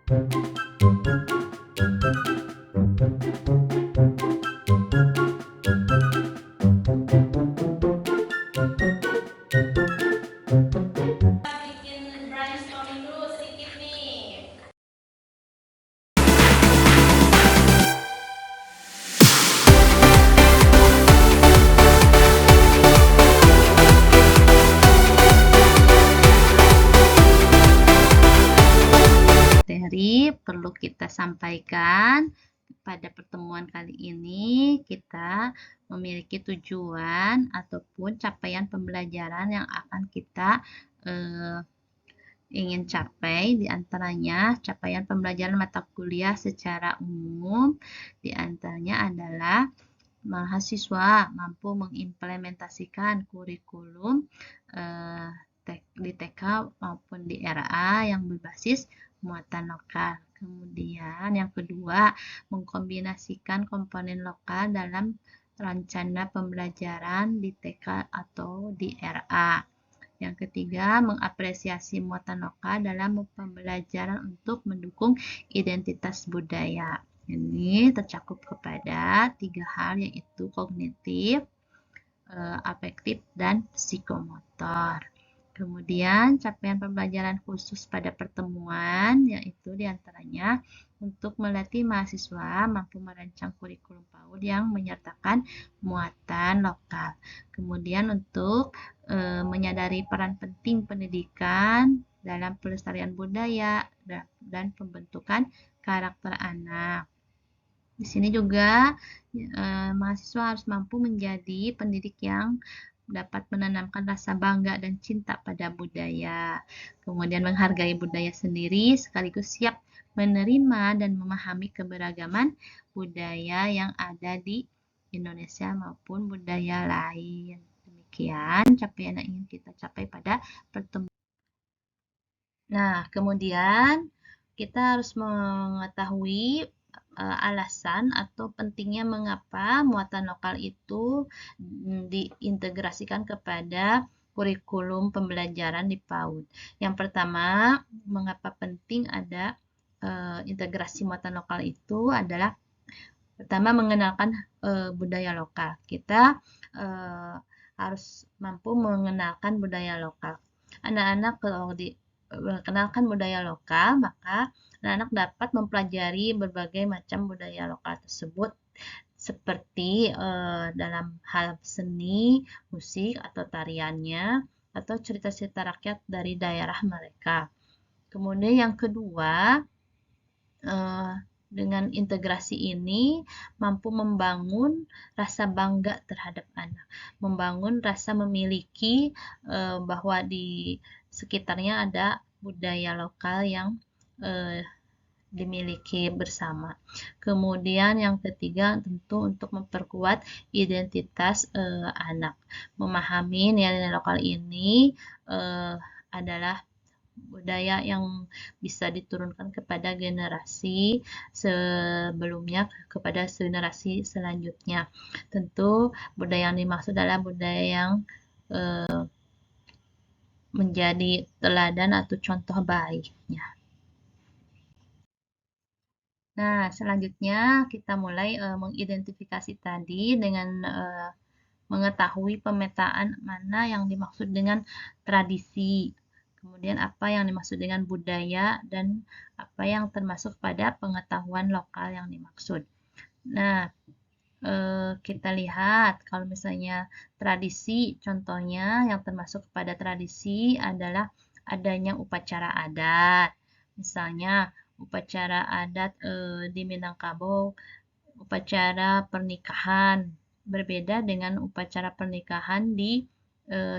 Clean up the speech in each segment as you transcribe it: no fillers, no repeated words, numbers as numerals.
Bikin brainstorming dulu sedikit nih. Materi perlu kita sampaikan pada pertemuan kali ini. Kita memiliki tujuan ataupun capaian pembelajaran yang akan kita ingin capai, diantaranya capaian pembelajaran mata kuliah secara umum, diantaranya adalah mahasiswa mampu mengimplementasikan kurikulum di TK maupun di RA yang berbasis muatan lokal. Kemudian yang kedua, mengkombinasikan komponen lokal dalam rencana pembelajaran di TK atau di RA. Yang ketiga, mengapresiasi muatan lokal dalam pembelajaran untuk mendukung identitas budaya. Ini tercakup kepada 3 hal, yaitu kognitif, afektif, dan psikomotor. Kemudian capaian pembelajaran khusus pada pertemuan, yaitu diantaranya untuk melatih mahasiswa mampu merancang kurikulum PAUD yang menyertakan muatan lokal. Kemudian untuk menyadari peran penting pendidikan dalam pelestarian budaya dan pembentukan karakter anak. Di sini juga mahasiswa harus mampu menjadi pendidik yang dapat menanamkan rasa bangga dan cinta pada budaya. Kemudian menghargai budaya sendiri sekaligus siap menerima dan memahami keberagaman budaya yang ada di Indonesia maupun budaya lain. Demikian capaian yang ingin kita capai pada pertemuan. Nah, kemudian kita harus mengetahui alasan atau pentingnya mengapa muatan lokal itu diintegrasikan kepada kurikulum pembelajaran di PAUD. Yang pertama, mengapa penting ada integrasi muatan lokal itu adalah pertama mengenalkan budaya lokal. Kita harus mampu mengenalkan budaya lokal. Anak-anak kalau dikenalkan budaya lokal, maka anak-anak dapat mempelajari berbagai macam budaya lokal tersebut seperti dalam hal seni, musik, atau tariannya, atau cerita-cerita rakyat dari daerah mereka. Kemudian yang kedua, dengan integrasi ini mampu membangun rasa bangga terhadap anak, membangun rasa memiliki bahwa di sekitarnya ada budaya lokal yang dimiliki bersama. Kemudian yang ketiga tentu untuk memperkuat identitas anak. Memahami nilai-nilai lokal ini adalah budaya yang bisa diturunkan kepada generasi sebelumnya kepada generasi selanjutnya. Tentu budaya yang dimaksud adalah budaya yang menjadi teladan atau contoh baiknya. Nah, selanjutnya kita mulai mengidentifikasi tadi dengan mengetahui pemetaan mana yang dimaksud dengan tradisi, kemudian apa yang dimaksud dengan budaya, dan apa yang termasuk pada pengetahuan lokal yang dimaksud. Nah, kita lihat kalau misalnya tradisi, contohnya yang termasuk pada tradisi adalah adanya upacara adat. Misalnya upacara adat di Minangkabau, upacara pernikahan berbeda dengan upacara pernikahan di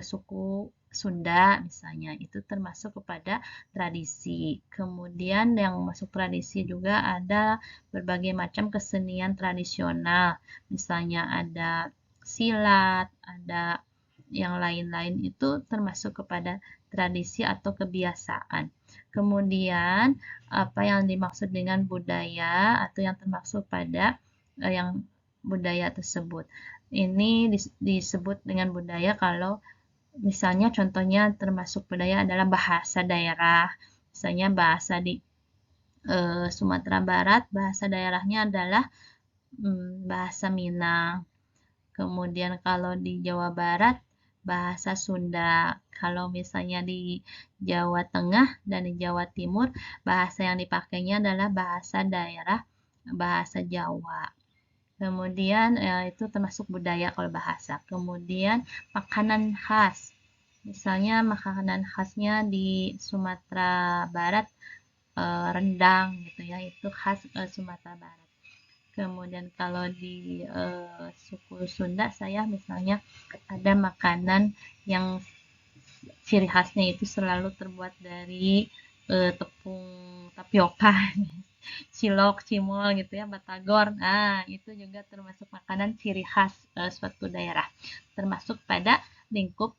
suku Sunda misalnya, itu termasuk kepada tradisi. Kemudian yang masuk tradisi juga ada berbagai macam kesenian tradisional, misalnya ada silat, ada yang lain-lain, itu termasuk kepada tradisi atau kebiasaan. Kemudian apa yang dimaksud dengan budaya atau yang termasuk pada yang budaya tersebut. Ini disebut dengan budaya kalau misalnya contohnya termasuk budaya adalah bahasa daerah, misalnya bahasa di Sumatera Barat bahasa daerahnya adalah bahasa Minang. Kemudian kalau di Jawa Barat bahasa Sunda. Kalau misalnya di Jawa Tengah dan di Jawa Timur bahasa yang dipakainya adalah bahasa daerah bahasa Jawa. Kemudian itu termasuk budaya kalau bahasa. Kemudian makanan khas. Misalnya makanan khasnya di Sumatera Barat rendang gitu ya, itu khas Sumatera Barat. Kemudian kalau di suku Sunda saya misalnya ada makanan yang ciri khasnya itu selalu terbuat dari tepung tapioka, cilok, cimol gitu ya, batagor. Nah, itu juga termasuk makanan ciri khas suatu daerah, termasuk pada lingkup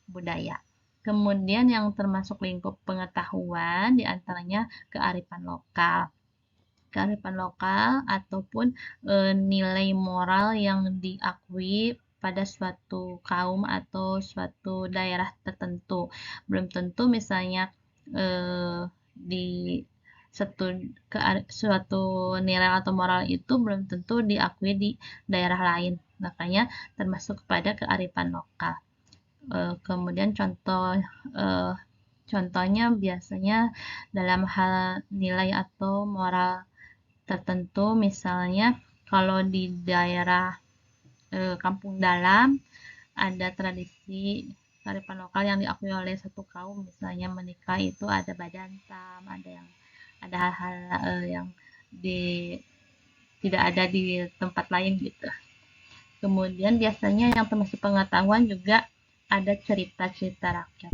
budaya. Kemudian yang termasuk lingkup pengetahuan diantaranya kearifan lokal. Kearifan lokal ataupun nilai moral yang diakui pada suatu kaum atau suatu daerah tertentu. Belum tentu misalnya di suatu nilai atau moral itu belum tentu diakui di daerah lain. Makanya termasuk kepada kearifan lokal. Kemudian contohnya biasanya dalam hal nilai atau moral tertentu, misalnya kalau di daerah kampung dalam ada tradisi kearifan lokal yang diakui oleh satu kaum, misalnya menikah itu ada badantam, ada hal-hal yang tidak ada di tempat lain gitu. Kemudian biasanya yang termasuk pengetahuan juga ada cerita-cerita rakyat.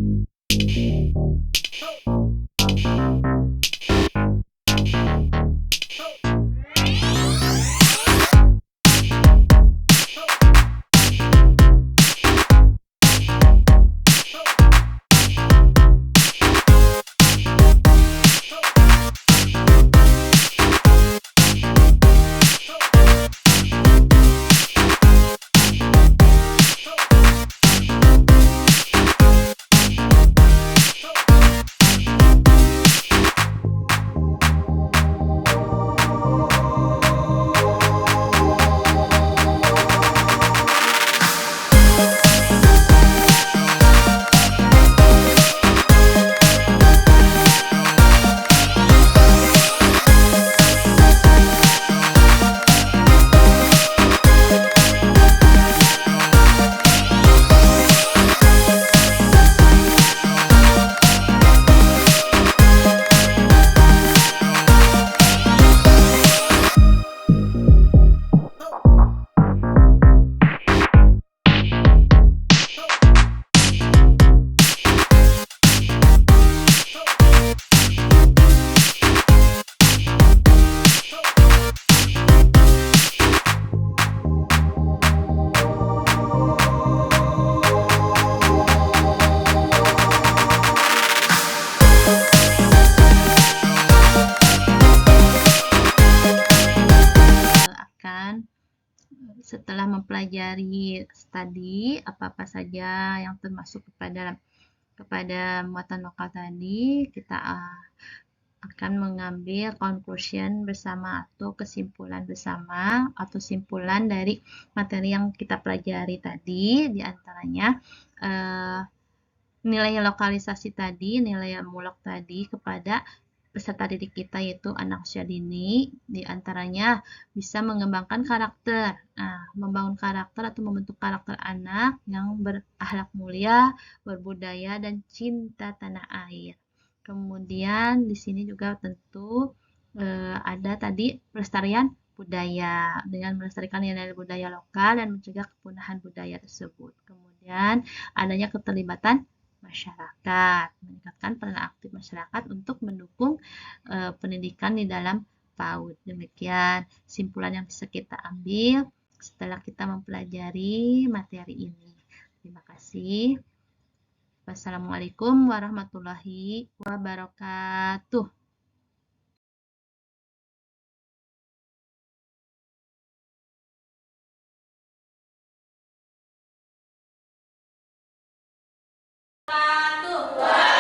Setelah mempelajari tadi apa-apa saja yang termasuk kepada muatan lokal tadi, kita akan mengambil conclusion bersama atau kesimpulan bersama atau simpulan dari materi yang kita pelajari tadi, diantaranya nilai lokalisasi tadi, nilai mulok tadi kepada peserta didik kita yaitu anak usia dini, diantaranya bisa mengembangkan karakter. Nah, membangun karakter atau membentuk karakter anak yang berakhlak mulia, berbudaya, dan cinta tanah air. Kemudian di sini juga tentu ada tadi pelestarian budaya dengan melestarikan nilai budaya lokal dan mencegah kepunahan budaya tersebut. Kemudian adanya keterlibatan masyarakat, meningkatkan peran aktif masyarakat untuk mendukung pendidikan di dalam PAUD. Demikian simpulan yang bisa kita ambil setelah kita mempelajari materi ini. Terima kasih. Wassalamualaikum warahmatullahi wabarakatuh. Wabarakatuh.